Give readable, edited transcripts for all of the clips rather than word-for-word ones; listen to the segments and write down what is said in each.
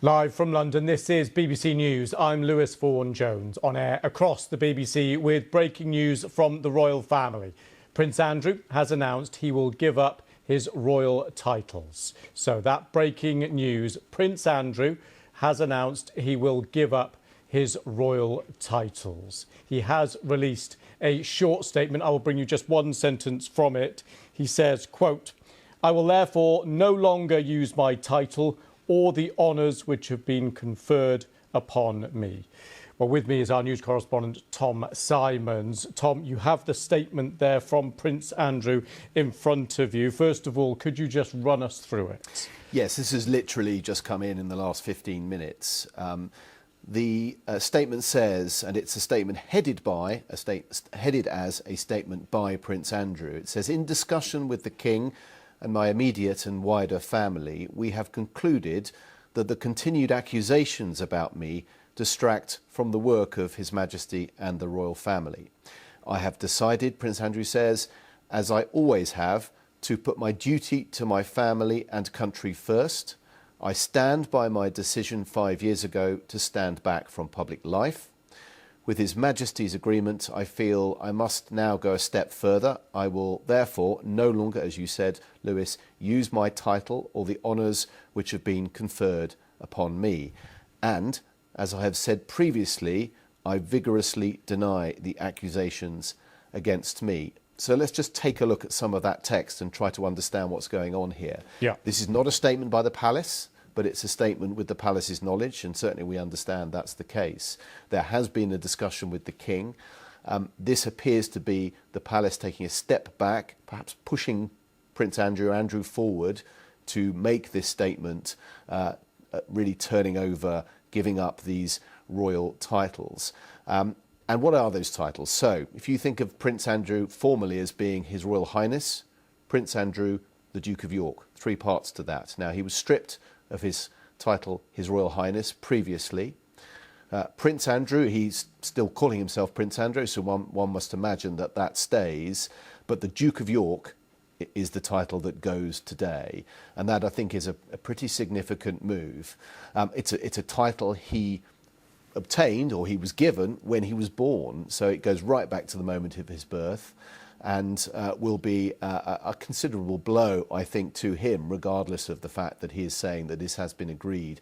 Live from London, this is BBC News. I'm Lewis Vaughan-Jones, on air across the BBC with breaking news from the royal family. Prince Andrew has announced he will give up his royal titles. So that breaking news, Prince Andrew has announced he will give up his royal titles. He has released a short statement. I will bring you just one sentence from it. He says, quote, "I will therefore no longer use my title or the honours which have been conferred upon me." Well, with me is our news correspondent, Tom Simons. Tom, you have the statement there from Prince Andrew in front of you. First of all, could you just run us through it? Yes, this has literally just come in the last 15 minutes. The statement says, and it's a statement headed as a statement by Prince Andrew. It says, "In discussion with the King and my immediate and wider family, we have concluded that the continued accusations about me distract from the work of His Majesty and the royal family. I have decided," Prince Andrew says, "as I always have, to put my duty to my family and country first. I stand by my decision 5 years ago to stand back from public life. With His Majesty's agreement, I feel I must now go a step further. I will therefore no longer, as you said, Lewis, use my title or the honours which have been conferred upon me. And, as I have said previously, I vigorously deny the accusations against me." So let's just take a look at some of that text and try to understand what's going on here. Yeah. This is not a statement by the palace, but it's a statement with the palace's knowledge, and certainly we understand that's the case. There has been a discussion with the King. This appears to be the palace taking a step back, perhaps pushing Prince Andrew forward to make this statement, really turning over, giving up these royal titles. And what are those titles? So, if you think of Prince Andrew formally as being His Royal Highness, Prince Andrew, the Duke of York, three parts to that. Now, he was stripped of his title, His Royal Highness, previously. Prince Andrew, he's still calling himself Prince Andrew, so one must imagine that that stays. But the Duke of York is the title that goes today. And that, I think, is a pretty significant move. It's a title he obtained, or he was given, when he was born. So it goes right back to the moment of his birth, and will be a considerable blow, I think, to him, regardless of the fact that he is saying that this has been agreed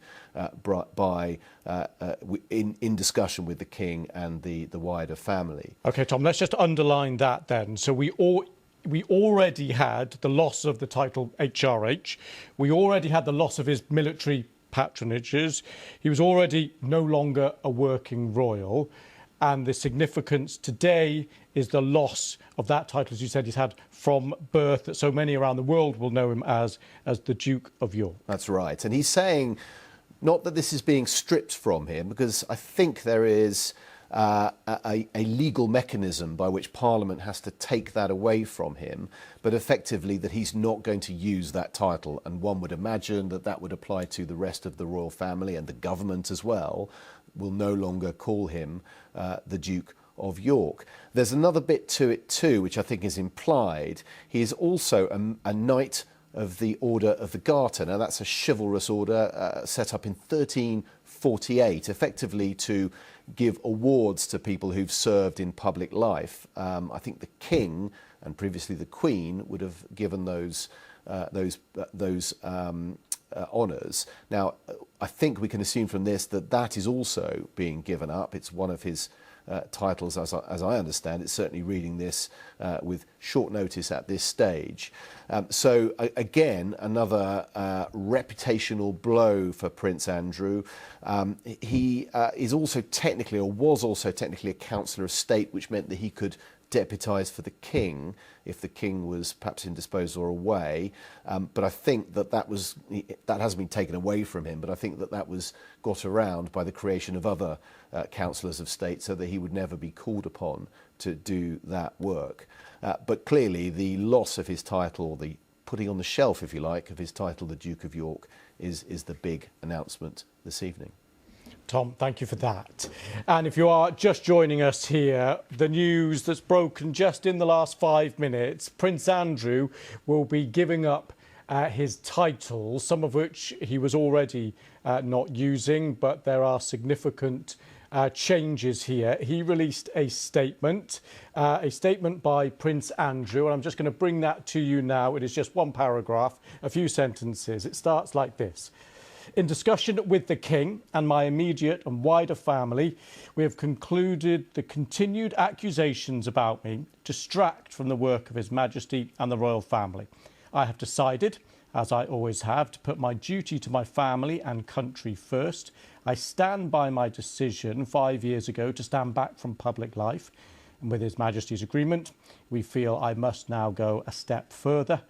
in discussion with the King and the wider family. OK, Tom, let's just underline that then. So we already had the loss of the title HRH. We already had the loss of his military patronages. He was already no longer a working royal. And the significance today is the loss of that title, as you said, he's had from birth, that so many around the world will know him as the Duke of York. That's right. And he's saying not that this is being stripped from him, because I think there is a legal mechanism by which Parliament has to take that away from him, but effectively that he's not going to use that title. And one would imagine that that would apply to the rest of the royal family, and the government as well will no longer call him the Duke of York. There's another bit to it too, which I think is implied. He is also a Knight of the Order of the Garter. Now, that's a chivalrous order set up in 1348, effectively to give awards to people who've served in public life. I think the King and previously the Queen would have given those honours. Now, I think we can assume from this that that is also being given up. It's one of his titles, as I understand. It's certainly reading this with short notice at this stage. So again, another reputational blow for Prince Andrew. He is also technically, or was also technically, a Councillor of State, which meant that he could deputise for the King if the King was perhaps indisposed or away. But I think that hasn't been taken away from him, but I think that was got around by the creation of other councillors of state, so that he would never be called upon to do that work. But clearly the loss of his title, the putting on the shelf, if you like, of his title, the Duke of York, is the big announcement this evening. Tom, thank you for that. And if you are just joining us here, the news that's broken just in the last 5 minutes, Prince Andrew will be giving up his titles, some of which he was already not using, but there are significant changes here. He released a statement by Prince Andrew, and I'm just going to bring that to you now. It is just one paragraph, a few sentences. It starts like this. In discussion with the King and my immediate and wider family, we have concluded the continued accusations about me distract from the work of His Majesty and the royal family. I have decided, as I always have, to put my duty to my family and country first. I stand by my decision 5 years ago to stand back from public life. And with His Majesty's agreement, we feel I must now go a step further.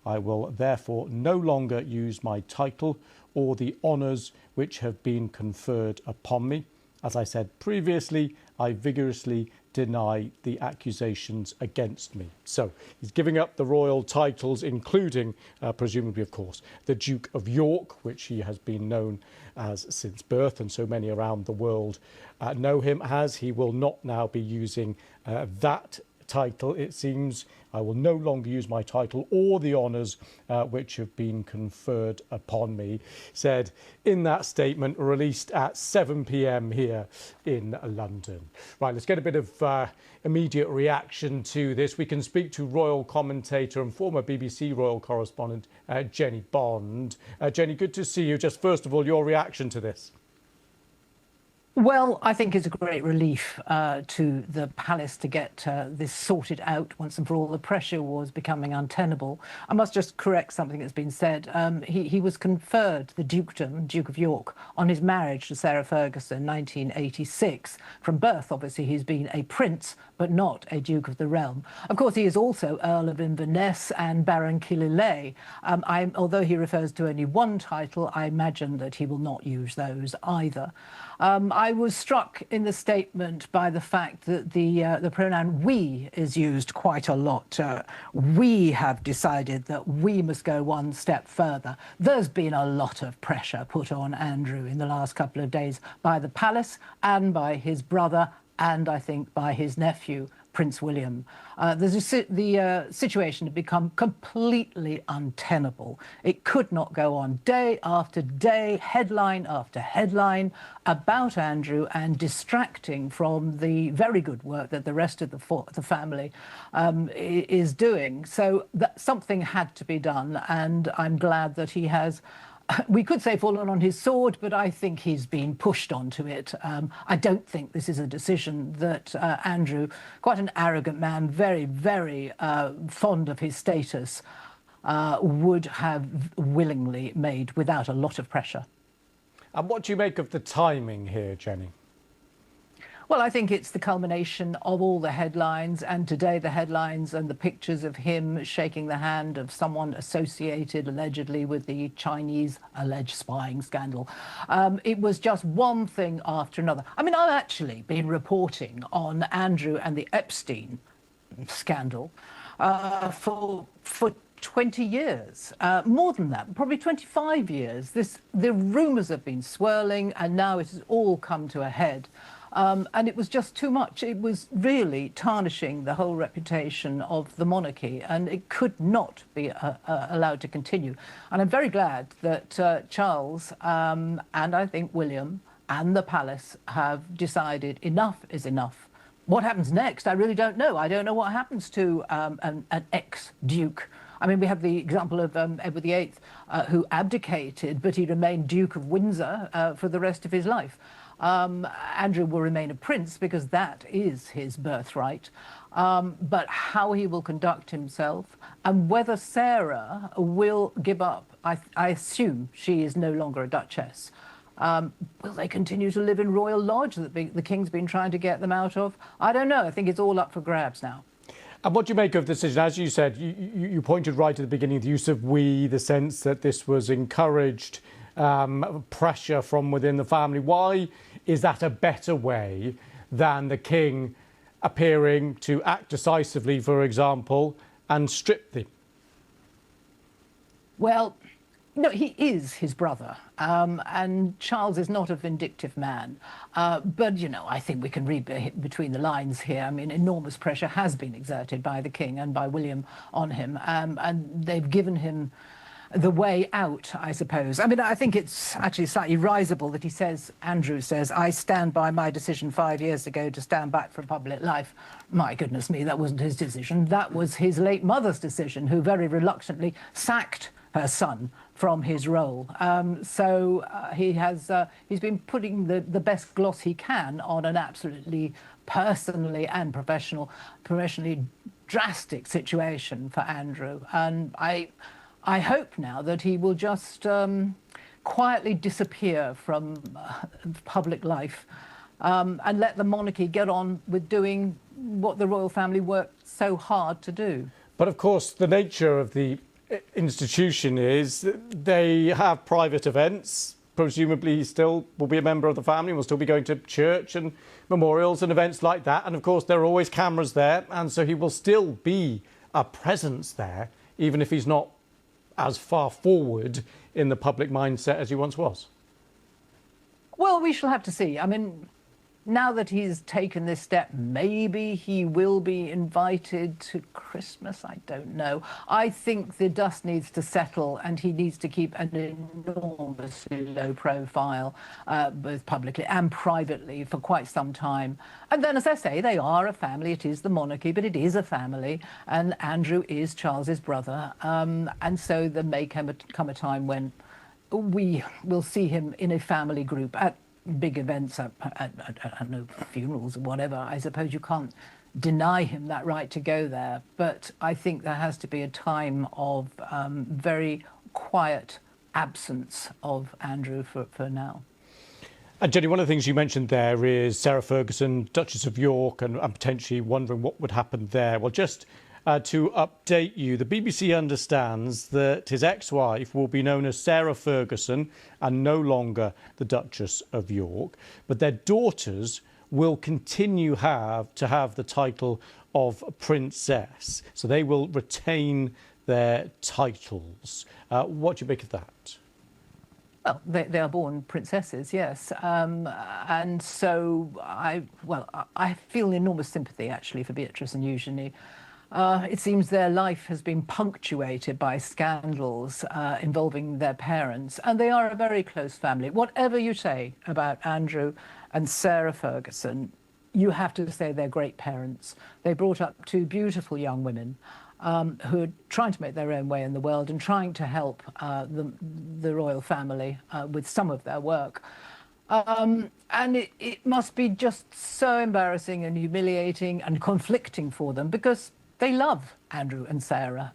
I will therefore no longer use my title or the honours which have been conferred upon me. As I said previously, I vigorously deny the accusations against me. So he's giving up the royal titles, including, presumably, of course, the Duke of York, which he has been known as since birth, and so many around the world know him as. He will not now be using that title, it seems. I will no longer use my title or the honours which have been conferred upon me, said in that statement released at 7 p.m. here in London. Right, let's get a bit of immediate reaction to this. We can speak to royal commentator and former BBC royal correspondent Jenny Bond. Jenny, good to see you. Just first of all, your reaction to this. Well, I think it's a great relief to the palace to get this sorted out once and for all. The pressure was becoming untenable. I must just correct something that's been said. He was conferred the dukedom, Duke of York, on his marriage to Sarah Ferguson in 1986. From birth, obviously, he's been a prince, but not a Duke of the realm. Of course, he is also Earl of Inverness and Baron Killyleagh. Although he refers to only one title, I imagine that he will not use those either. I was struck in the statement by the fact that the pronoun we is used quite a lot. We have decided that we must go one step further. There's been a lot of pressure put on Andrew in the last couple of days by the palace and by his brother and I think by his nephew, Prince William. The situation had become completely untenable. It could not go on day after day, headline after headline about Andrew and distracting from the very good work that the rest of the family is doing. So something had to be done, and I'm glad that he has, we could say, fallen on his sword, but I think he's been pushed onto it. I don't think this is a decision that Andrew, quite an arrogant man, very, very fond of his status, would have willingly made without a lot of pressure. And what do you make of the timing here, Jenny? Well, I think it's the culmination of all the headlines, and today the headlines and the pictures of him shaking the hand of someone associated allegedly with the Chinese alleged spying scandal. It was just one thing after another. I mean, I've actually been reporting on Andrew and the Epstein scandal for 20 years, more than that, probably 25 years. The rumours have been swirling, and now it has all come to a head. And it was just too much. It was really tarnishing the whole reputation of the monarchy, and it could not be allowed to continue. And I'm very glad that Charles and I think William and the palace have decided enough is enough. What happens next, I really don't know. I don't know what happens to an ex-duke. I mean, we have the example of Edward VIII, who abdicated, but he remained Duke of Windsor for the rest of his life. Andrew will remain a prince because that is his birthright. But how he will conduct himself and whether Sarah will give up, I assume she is no longer a duchess. Will they continue to live in Royal Lodge that the King's been trying to get them out of? I don't know. I think it's all up for grabs now. And what do you make of the decision? As you said, you pointed right at the beginning, the use of we, the sense that this was encouraged pressure from within the family. Why is that a better way than the King appearing to act decisively, for example, and strip them? Well, no, he is his brother, and Charles is not a vindictive man. But, you know, I think we can read between the lines here. I mean, enormous pressure has been exerted by the King and by William on him, and they've given him the way out, I suppose. I mean, I think it's actually slightly risible that he says, Andrew says, I stand by my decision 5 years ago to stand back from public life. My goodness me, that wasn't his decision. That was his late mother's decision, who very reluctantly sacked her son from his role. He's been putting the best gloss he can on an absolutely personally and professionally drastic situation for Andrew. And I hope now that he will just quietly disappear from public life and let the monarchy get on with doing what the royal family worked so hard to do. But of course, the nature of the institution is that they have private events. Presumably he still will be a member of the family, will still be going to church and memorials and events like that. And of course, there are always cameras there. And so he will still be a presence there, even if he's not as far forward in the public mindset as he once was. Well, we shall have to see. I mean, now that he's taken this step, maybe he will be invited to Christmas. I don't know. I think the dust needs to settle and he needs to keep an enormously low profile, both publicly and privately, for quite some time. And then, as I say, they are a family. It is the monarchy, but it is a family. And Andrew is Charles's brother. And so there may come a time when we will see him in a family group at big events, I don't know, funerals or whatever. I suppose you can't deny him that right to go there. But I think there has to be a time of very quiet absence of Andrew for now. And Jenny, one of the things you mentioned there is Sarah Ferguson, Duchess of York, and potentially wondering what would happen there. Well, just to update you, the BBC understands that his ex-wife will be known as Sarah Ferguson and no longer the Duchess of York. But their daughters will continue to have the title of Princess. So they will retain their titles. What do you make of that? Well, they are born princesses, yes. And so I feel enormous sympathy, actually, for Beatrice and Eugenie. It seems their life has been punctuated by scandals involving their parents, and they are a very close family. Whatever you say about Andrew and Sarah Ferguson, you have to say they're great parents. They brought up two beautiful young women who are trying to make their own way in the world and trying to help the royal family with some of their work. And it must be just so embarrassing and humiliating and conflicting for them, because they love Andrew and Sarah.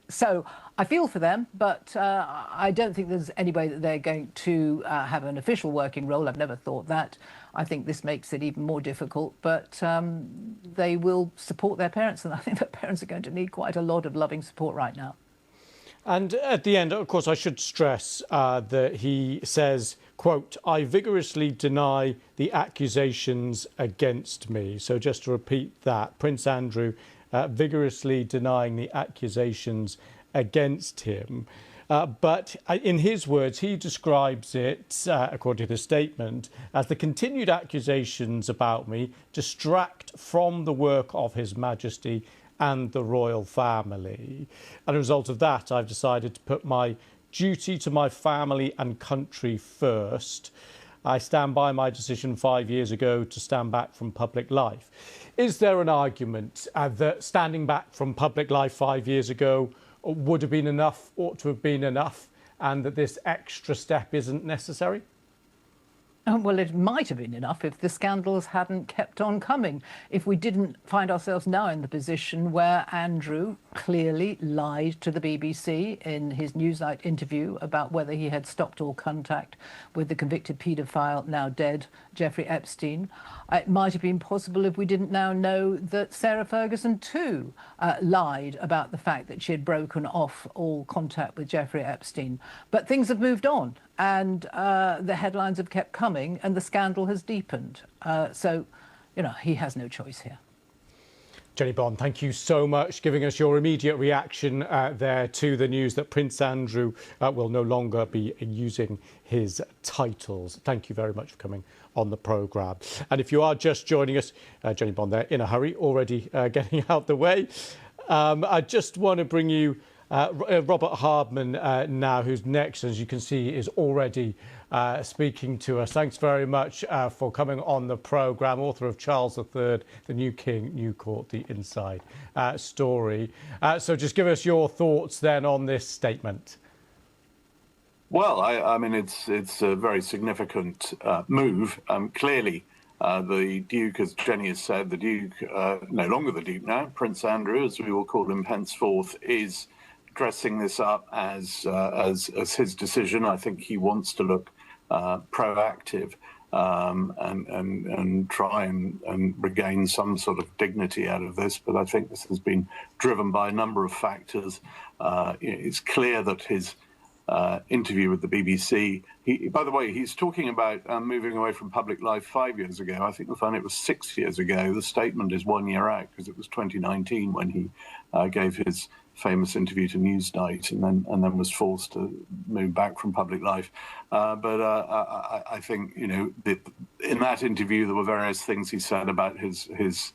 So I feel for them, but I don't think there's any way that they're going to have an official working role. I've never thought that. I think this makes it even more difficult, but they will support their parents, and I think their parents are going to need quite a lot of loving support right now. And at the end, of course, I should stress that he says, quote, I vigorously deny the accusations against me. So just to repeat that, Prince Andrew vigorously denying the accusations against him. But in his words, he describes it, according to the statement, as the continued accusations about me distract from the work of His Majesty and the royal family. And as a result of that, I've decided to put my duty to my family and country first. I stand by my decision 5 years ago to stand back from public life. Is there an argument that standing back from public life 5 years ago would have been enough, ought to have been enough, and that this extra step isn't necessary? Well, it might have been enough if the scandals hadn't kept on coming, if we didn't find ourselves now in the position where Andrew clearly lied to the BBC in his Newsnight interview about whether he had stopped all contact with the convicted paedophile, now dead, Jeffrey Epstein. It might have been possible if we didn't now know that Sarah Ferguson too lied about the fact that she had broken off all contact with Jeffrey Epstein. But things have moved on, and the headlines have kept coming, and the scandal has deepened. So, you know, he has no choice here. Jenny Bond, thank you so much, giving us your immediate reaction there to the news that Prince Andrew will no longer be using his titles. Thank you very much for coming on the programme. And if you are just joining us, Jenny Bond there, in a hurry, already getting out the way, I just want to bring you Robert Hardman now, who's next, as you can see, is already speaking to us. Thanks very much for coming on the programme. Author of Charles III, The New King, New Court, The Inside Story. So just give us your thoughts then on this statement. Well, I mean, it's a very significant move. Clearly, the Duke, as Jenny has said, the Duke, no longer the Duke now, Prince Andrew, as we will call him henceforth, is dressing this up as his decision. I think he wants to look proactive and try and regain some sort of dignity out of this. But I think this has been driven by a number of factors. It's clear that his interview with the BBC. By the way, he's talking about moving away from public life 5 years ago. I think we found it was 6 years ago. The statement is 1 year out because it was 2019 when he gave his famous interview to Newsnight and then was forced to move back from public life. But I think, you know, in that interview there were various things he said about his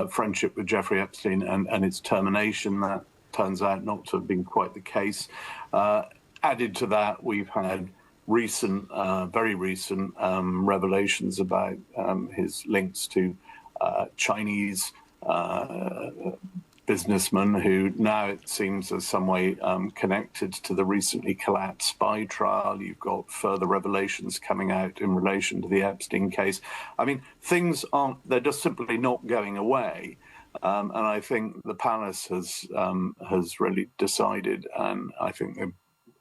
friendship with Jeffrey Epstein and its termination. That turns out not to have been quite the case. Added to that, we've had very recent revelations about his links to Chinese businessmen who now, it seems, are some way connected to the recently collapsed spy trial. You've got further revelations coming out in relation to the Epstein case. I mean, they're just simply not going away. And I think the palace has really decided, and I think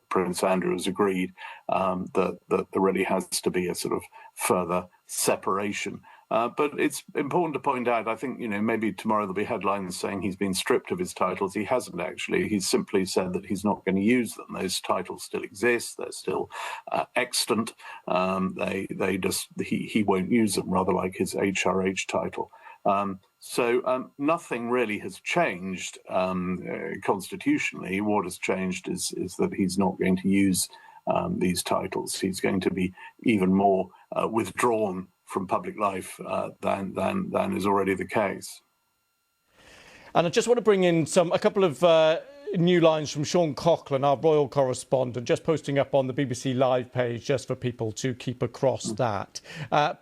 Prince Andrew has agreed that there really has to be a sort of further separation. But it's important to point out, I think, you know, maybe tomorrow there'll be headlines saying he's been stripped of his titles. He hasn't actually. He's simply said that he's not going to use them. Those titles still exist. They're still extant. He won't use them, rather like his HRH title. So nothing really has changed constitutionally. What has changed is that he's not going to use these titles. He's going to be even more withdrawn from public life than is already the case. And I just want to bring in a couple of new lines from Sean Coughlin, our royal correspondent, just posting up on the BBC Live page just for people to keep across that.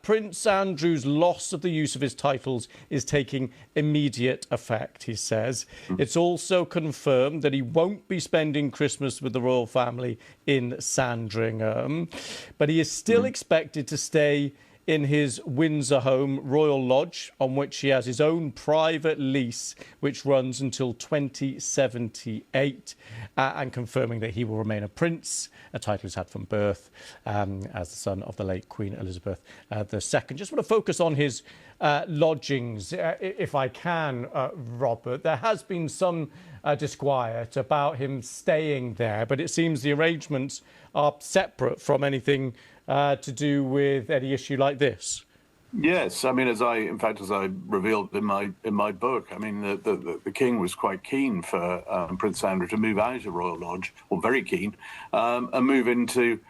Prince Andrew's loss of the use of his titles is taking immediate effect, he says. It's also confirmed that he won't be spending Christmas with the royal family in Sandringham, but he is still expected to stay in his Windsor home, Royal Lodge, on which he has his own private lease, which runs until 2078, and confirming that he will remain a prince, a title he's had from birth, as the son of the late Queen Elizabeth II. Just want to focus on his lodgings, if I can, Robert. There has been some disquiet about him staying there, but it seems the arrangements are separate from anything to do with any issue like this. Yes, I mean, as I revealed in my book, I mean, the King was quite keen for Prince Andrew to move out of Royal Lodge, or very keen, and move into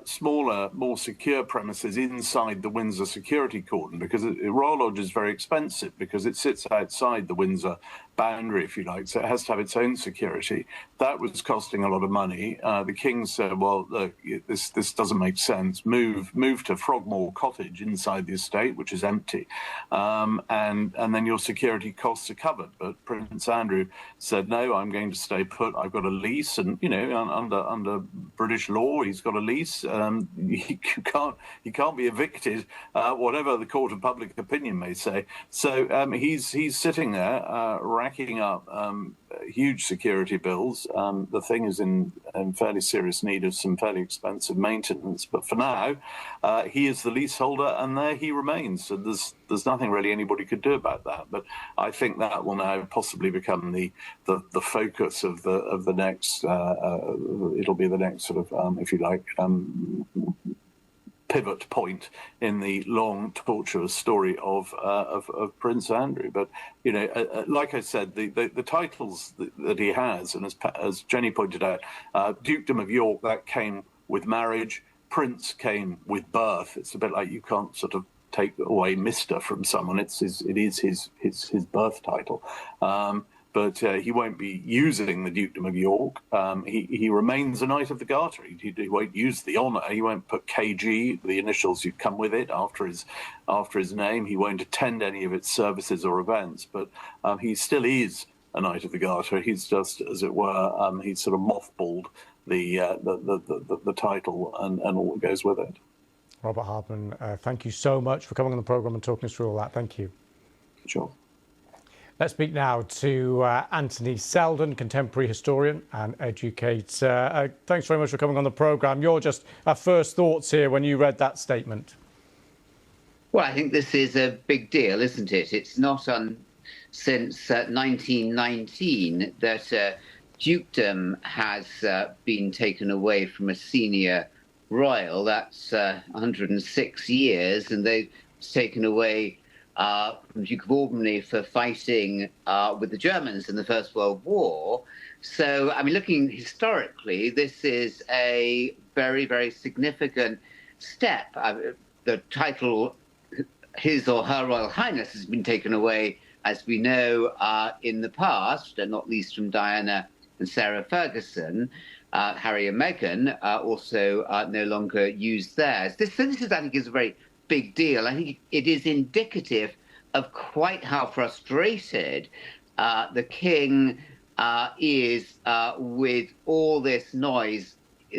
smaller, more secure premises inside the Windsor security cordon, because Royal Lodge is very expensive because it sits outside the Windsor boundary, if you like, so it has to have its own security. That was costing a lot of money. The King said, well, look, this doesn't make sense. Move to Frogmore Cottage inside the estate, which is empty, and then your security costs are covered. But Prince Andrew said, no, I'm going to stay put. I've got a lease, and, you know, under British law, he's got a lease. He can't be evicted, whatever the court of public opinion may say. So he's sitting there racking up huge security bills. The thing is in fairly serious need of some fairly expensive maintenance. But for now, he is the leaseholder, and there he remains. So there's nothing really anybody could do about that. But I think that will now possibly become the focus of the next. It'll be the next sort of, if you like, pivot point in the long, tortuous story of Prince Andrew. But, you know, like I said, the titles that he has, and as Jenny pointed out, Dukedom of York, that came with marriage. Prince came with birth. It's a bit like you can't sort of take away Mr. from someone. It is his birth title. but he won't be using the Dukedom of York. He remains a Knight of the Garter. He won't use the honour. He won't put KG, the initials that come with it, after his name. He won't attend any of its services or events, but he still is a Knight of the Garter. He's just, as it were, he's sort of mothballed the title and all that goes with it. Robert Hardman, thank you so much for coming on the programme and talking us through all that. Thank you. Sure. Let's speak now to Anthony Selden, contemporary historian and educator. Thanks very much for coming on the programme. Your just first thoughts here when you read that statement. Well, I think this is a big deal, isn't it? It's not since 1919 that dukedom has been taken away from a senior royal. That's 106 years, and they've taken away from Duke of Albany for fighting with the Germans in the First World War. So, I mean, looking historically, this is a very, very significant step. The title, His or Her Royal Highness, has been taken away, as we know, in the past, and not least from Diana and Sarah Ferguson. Harry and Meghan also no longer use theirs. This, I think, is a very big deal. I think it is indicative of quite how frustrated the king is with all this noise.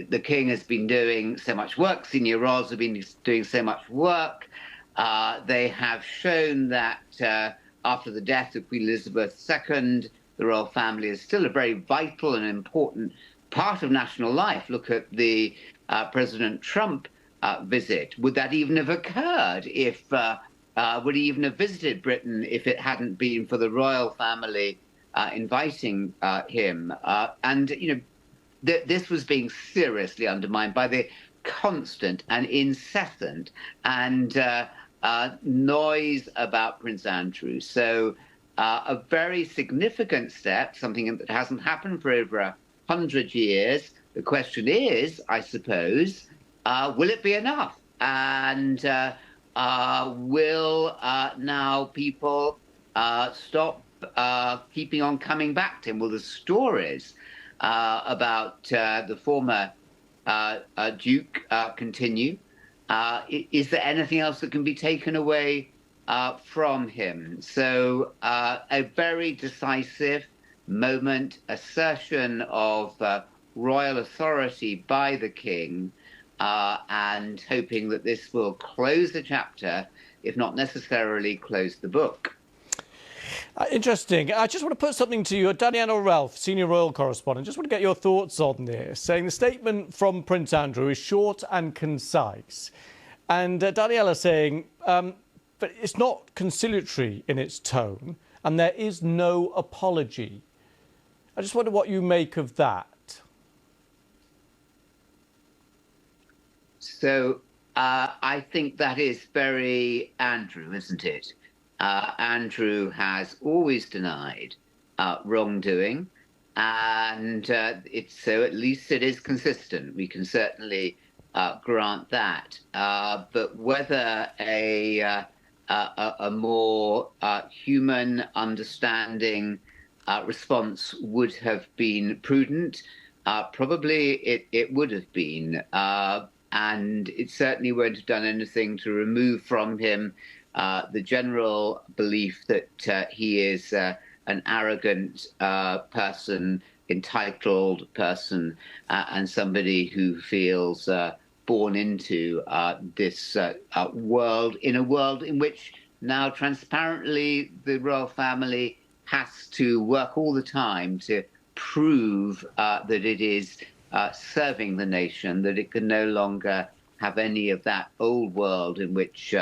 The king has been doing so much work. Senior royals have been doing so much work. They have shown that after the death of Queen Elizabeth II, the royal family is still a very vital and important part of national life. Look at the President Trump visit. Would that even have occurred if, would he even have visited Britain if it hadn't been for the royal family inviting him? And, you know, this was being seriously undermined by the constant and incessant and noise about Prince Andrew. So a very significant step, something that hasn't happened for over 100 years. The question is, I suppose, will it be enough? And will now people stop keeping on coming back to him? Will the stories about the former Duke continue? Is there anything else that can be taken away from him? So a very decisive moment, assertion of royal authority by the king, and hoping that this will close the chapter, if not necessarily close the book. Interesting. I just want to put something to you. Daniela Ralph, senior royal correspondent, just want to get your thoughts on this, saying the statement from Prince Andrew is short and concise. And Daniela saying, but it's not conciliatory in its tone, and there is no apology. I just wonder what you make of that. So I think that is very Andrew, isn't it? Andrew has always denied wrongdoing, and so at least it is consistent. We can certainly grant that. But whether a more human, understanding response would have been prudent, probably it would have been. And it certainly won't have done anything to remove from him the general belief that he is an arrogant person, entitled person, and somebody who feels born into this world, in a world in which now transparently the royal family has to work all the time to prove that it is serving the nation, that it can no longer have any of that old world in which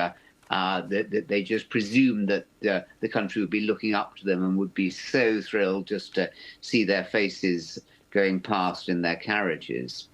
they just presume that the country would be looking up to them and would be so thrilled just to see their faces going past in their carriages.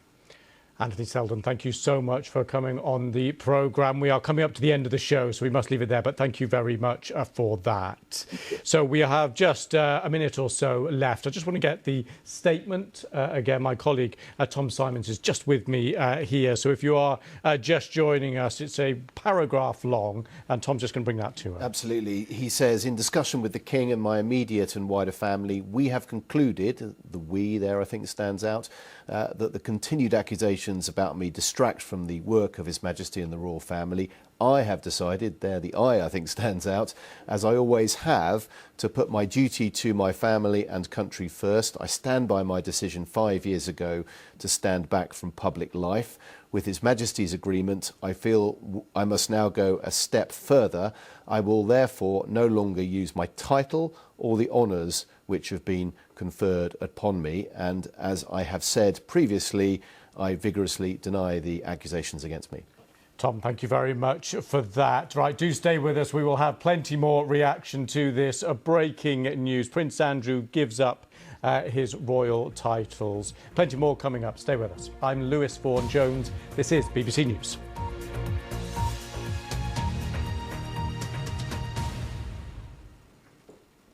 Anthony Selden, thank you so much for coming on the programme. We are coming up to the end of the show, so we must leave it there, but thank you very much for that. So we have just a minute or so left. I just want to get the statement. Again, my colleague Tom Simons is just with me here. So if you are just joining us, it's a paragraph long, and Tom's just going to bring that to us. Absolutely. He says, in discussion with the King and my immediate and wider family, we have concluded, the we there I think stands out, that the continued accusations about me distract from the work of His Majesty and the royal family. I have decided, there the I think stands out, as I always have, to put my duty to my family and country first. I stand by my decision 5 years ago to stand back from public life. With His Majesty's agreement, I feel I must now go a step further. I will therefore no longer use my title or the honours which have been conferred upon me. And as I have said previously, I vigorously deny the accusations against me. Tom, thank you very much for that. Right, do stay with us. We will have plenty more reaction to this. Breaking news. Prince Andrew gives up his royal titles. Plenty more coming up. Stay with us. I'm Lewis Vaughan-Jones. This is BBC News.